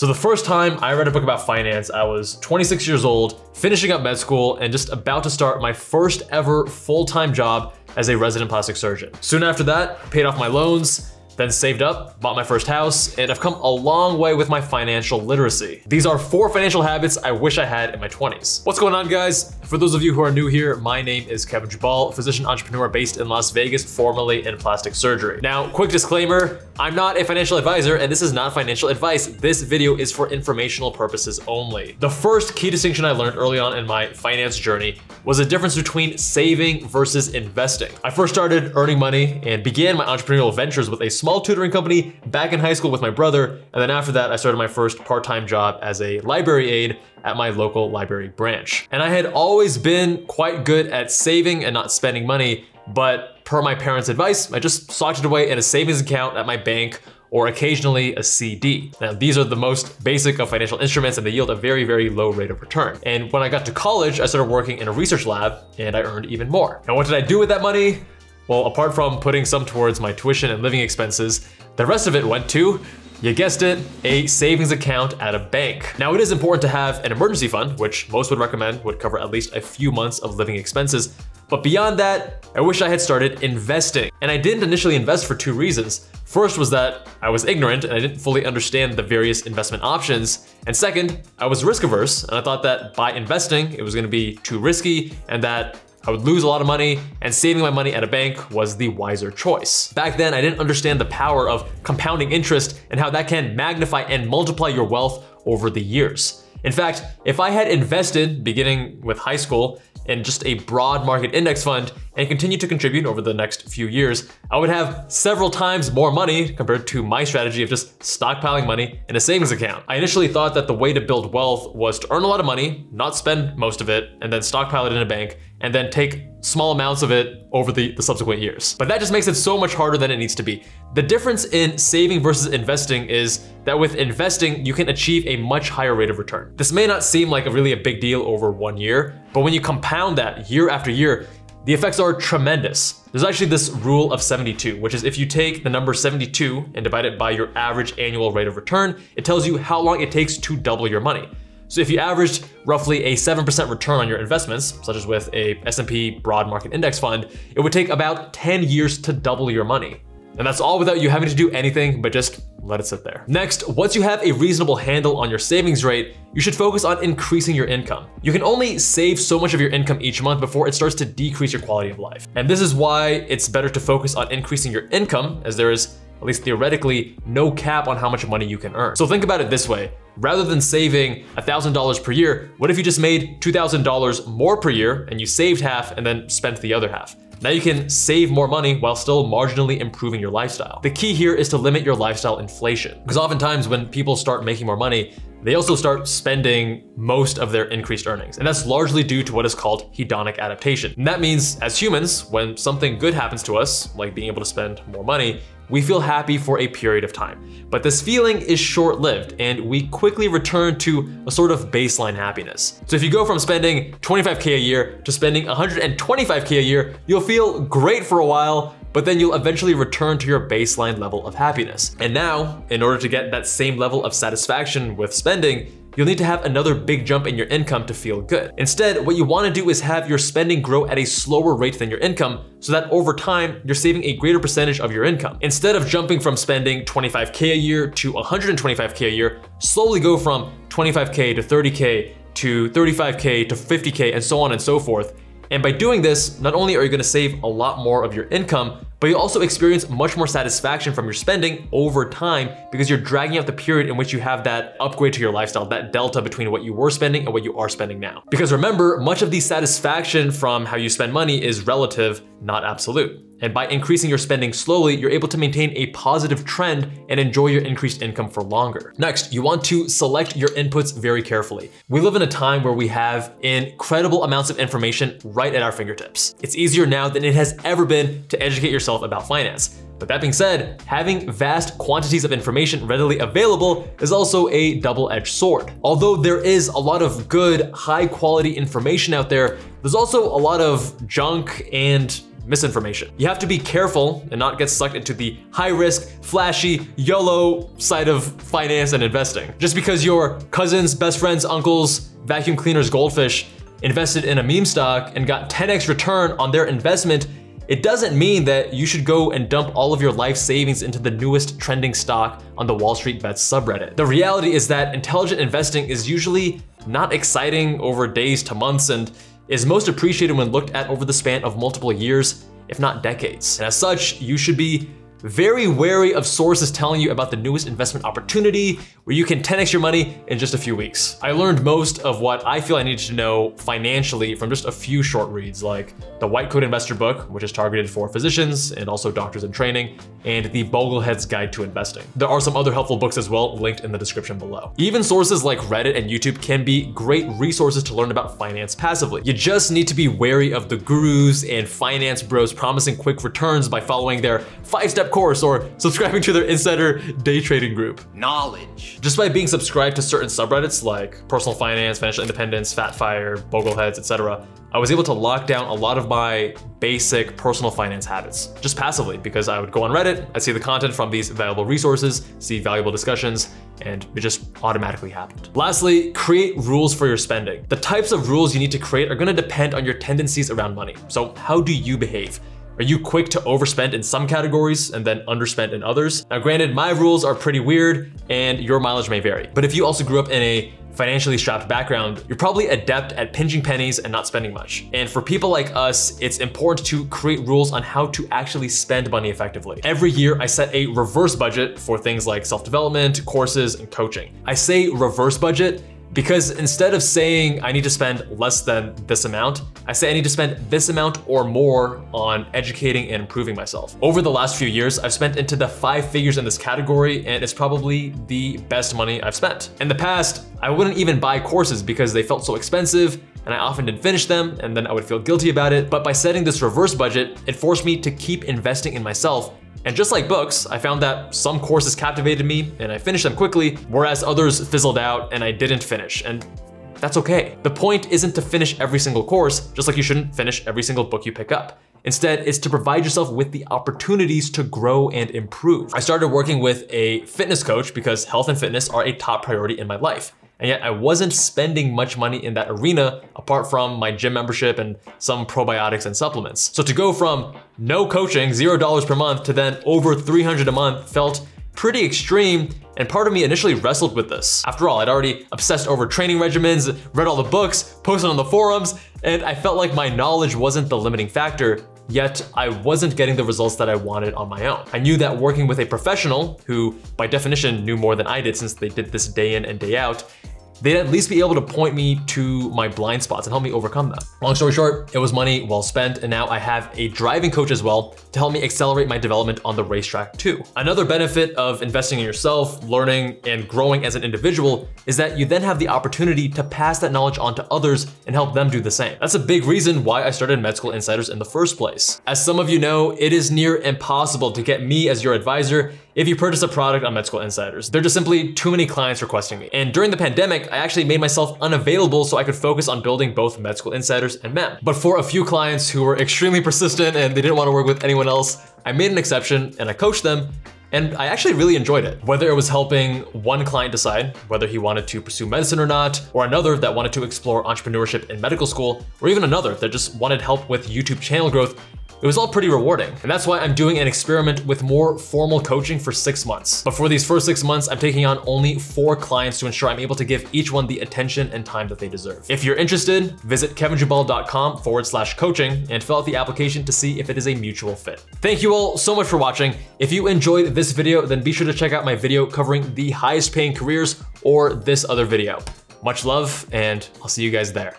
So the first time I read a book about finance, I was 26 years old, finishing up med school, and just about to start my first ever full-time job as a resident plastic surgeon. Soon after that, paid off my loans, then saved up, bought my first house, and I've come a long way with my financial literacy. These are 4 financial habits I wish I had in my 20s. What's going on, guys? For those of you who are new here, my name is Kevin Jabal, physician entrepreneur based in Las Vegas, formerly in plastic surgery. Now, quick disclaimer, I'm not a financial advisor and this is not financial advice. This video is for informational purposes only. The first key distinction I learned early on in my finance journey was the difference between saving versus investing. I first started earning money and began my entrepreneurial ventures with a small tutoring company back in high school with my brother. And then after that, I started my first part-time job as a library aide at my local library branch. And I had always been quite good at saving and not spending money, but per my parents' advice, I just socked it away in a savings account at my bank or occasionally a CD. Now, these are the most basic of financial instruments and they yield a very, very low rate of return. And when I got to college, I started working in a research lab and I earned even more. Now, what did I do with that money? Well, apart from putting some towards my tuition and living expenses, the rest of it went to, you guessed it, a savings account at a bank. Now, it is important to have an emergency fund, which most would recommend would cover at least a few months of living expenses. But beyond that, I wish I had started investing. And I didn't initially invest for 2 reasons. First was that I was ignorant and I didn't fully understand the various investment options. And second, I was risk averse and I thought that by investing, it was gonna be too risky and that I would lose a lot of money, and saving my money at a bank was the wiser choice. Back then, I didn't understand the power of compounding interest and how that can magnify and multiply your wealth over the years. In fact, if I had invested, beginning with high school, in just a broad market index fund and continued to contribute over the next few years, I would have several times more money compared to my strategy of just stockpiling money in a savings account. I initially thought that the way to build wealth was to earn a lot of money, not spend most of it, and then stockpile it in a bank, and then take small amounts of it over the subsequent years. But that just makes it so much harder than it needs to be. The difference in saving versus investing is that with investing, you can achieve a much higher rate of return. This may not seem like a big deal over 1 year, but when you compound that year after year, the effects are tremendous. There's actually this rule of 72, which is if you take the number 72 and divide it by your average annual rate of return, it tells you how long it takes to double your money. So if you averaged roughly a 7% return on your investments, such as with a S&P broad market index fund, it would take about 10 years to double your money. And that's all without you having to do anything but just let it sit there. Next, once you have a reasonable handle on your savings rate, you should focus on increasing your income. You can only save so much of your income each month before it starts to decrease your quality of life. And this is why it's better to focus on increasing your income, as there is, at least theoretically, no cap on how much money you can earn. So think about it this way. Rather than saving $1,000 per year, what if you just made $2,000 more per year and you saved half and then spent the other half? Now you can save more money while still marginally improving your lifestyle. The key here is to limit your lifestyle inflation, because oftentimes when people start making more money, they also start spending most of their increased earnings. And that's largely due to what is called hedonic adaptation. And that means as humans, when something good happens to us, like being able to spend more money, we feel happy for a period of time. But this feeling is short-lived and we quickly return to a sort of baseline happiness. So if you go from spending 25K a year to spending 125K a year, you'll feel great for a while, but then you'll eventually return to your baseline level of happiness. And now, in order to get that same level of satisfaction with spending, you'll need to have another big jump in your income to feel good. Instead, what you want to do is have your spending grow at a slower rate than your income so that over time, you're saving a greater percentage of your income. Instead of jumping from spending 25K a year to 125K a year, slowly go from 25K to 30K to 35K to 50K and so on and so forth. And by doing this, not only are you gonna save a lot more of your income, but you'll also experience much more satisfaction from your spending over time because you're dragging out the period in which you have that upgrade to your lifestyle, that delta between what you were spending and what you are spending now. Because remember, much of the satisfaction from how you spend money is relative, not absolute. And by increasing your spending slowly, you're able to maintain a positive trend and enjoy your increased income for longer. Next, you want to select your inputs very carefully. We live in a time where we have incredible amounts of information right at our fingertips. It's easier now than it has ever been to educate yourself about finance. But that being said, having vast quantities of information readily available is also a double-edged sword. Although there is a lot of good, high-quality information out there, there's also a lot of junk and misinformation. You have to be careful and not get sucked into the high-risk, flashy, YOLO side of finance and investing. Just because your cousins, best friends, uncles, vacuum cleaners, goldfish invested in a meme stock and got 10x return on their investment, it doesn't mean that you should go and dump all of your life savings into the newest trending stock on the Wall Street Bets subreddit. The reality is that intelligent investing is usually not exciting over days to months and is most appreciated when looked at over the span of multiple years, if not decades. And as such, you should be very wary of sources telling you about the newest investment opportunity where you can 10x your money in just a few weeks. I learned most of what I feel I needed to know financially from just a few short reads, like the White Coat Investor book, which is targeted for physicians and also doctors in training, and the Boglehead's Guide to Investing. There are some other helpful books as well, linked in the description below. Even sources like Reddit and YouTube can be great resources to learn about finance passively. You just need to be wary of the gurus and finance bros promising quick returns by following their 5-step course or subscribing to their insider day trading group. Knowledge. Just by being subscribed to certain subreddits like personal finance, financial independence, fat fire, bogleheads, etc., I was able to lock down a lot of my basic personal finance habits, just passively, because I would go on Reddit, I'd see the content from these valuable resources, see valuable discussions, and it just automatically happened. Lastly, create rules for your spending. The types of rules you need to create are gonna depend on your tendencies around money. So how do you behave? Are you quick to overspend in some categories and then underspend in others? Now granted, my rules are pretty weird and your mileage may vary. But if you also grew up in a financially strapped background, you're probably adept at pinching pennies and not spending much. And for people like us, it's important to create rules on how to actually spend money effectively. Every year, I set a reverse budget for things like self-development, courses, and coaching. I say reverse budget because instead of saying I need to spend less than this amount, I say I need to spend this amount or more on educating and improving myself. Over the last few years, I've spent into the 5 figures in this category, and it's probably the best money I've spent. In the past, I wouldn't even buy courses because they felt so expensive, and I often didn't finish them, and then I would feel guilty about it. But by setting this reverse budget, it forced me to keep investing in myself. And just like books, I found that some courses captivated me and I finished them quickly, whereas others fizzled out and I didn't finish, and that's okay. The point isn't to finish every single course, just like you shouldn't finish every single book you pick up. Instead, it's to provide yourself with the opportunities to grow and improve. I started working with a fitness coach because health and fitness are a top priority in my life. And yet I wasn't spending much money in that arena apart from my gym membership and some probiotics and supplements. So to go from no coaching, $0 per month, to then over $300 a month felt pretty extreme, and part of me initially wrestled with this. After all, I'd already obsessed over training regimens, read all the books, posted on the forums, and I felt like my knowledge wasn't the limiting factor, yet I wasn't getting the results that I wanted on my own. I knew that working with a professional, who by definition knew more than I did since they did this day in and day out, they'd at least be able to point me to my blind spots and help me overcome them. Long story short, it was money well spent, and now I have a driving coach as well to help me accelerate my development on the racetrack too. Another benefit of investing in yourself, learning, and growing as an individual is that you then have the opportunity to pass that knowledge on to others and help them do the same. That's a big reason why I started Med School Insiders in the first place. As some of you know, it is near impossible to get me as your advisor if you purchase a product on Med School Insiders. There are just simply too many clients requesting me. And during the pandemic, I actually made myself unavailable so I could focus on building both Med School Insiders and MEM. But for a few clients who were extremely persistent and they didn't want to work with anyone else, I made an exception and I coached them, and I actually really enjoyed it. Whether it was helping one client decide whether he wanted to pursue medicine or not, or another that wanted to explore entrepreneurship in medical school, or even another that just wanted help with YouTube channel growth, it was all pretty rewarding. And that's why I'm doing an experiment with more formal coaching for 6 months. But for these first 6 months, I'm taking on only 4 clients to ensure I'm able to give each one the attention and time that they deserve. If you're interested, visit kevinjubal.com/coaching and fill out the application to see if it is a mutual fit. Thank you all so much for watching. If you enjoyed this video, then be sure to check out my video covering the highest paying careers or this other video. Much love, and I'll see you guys there.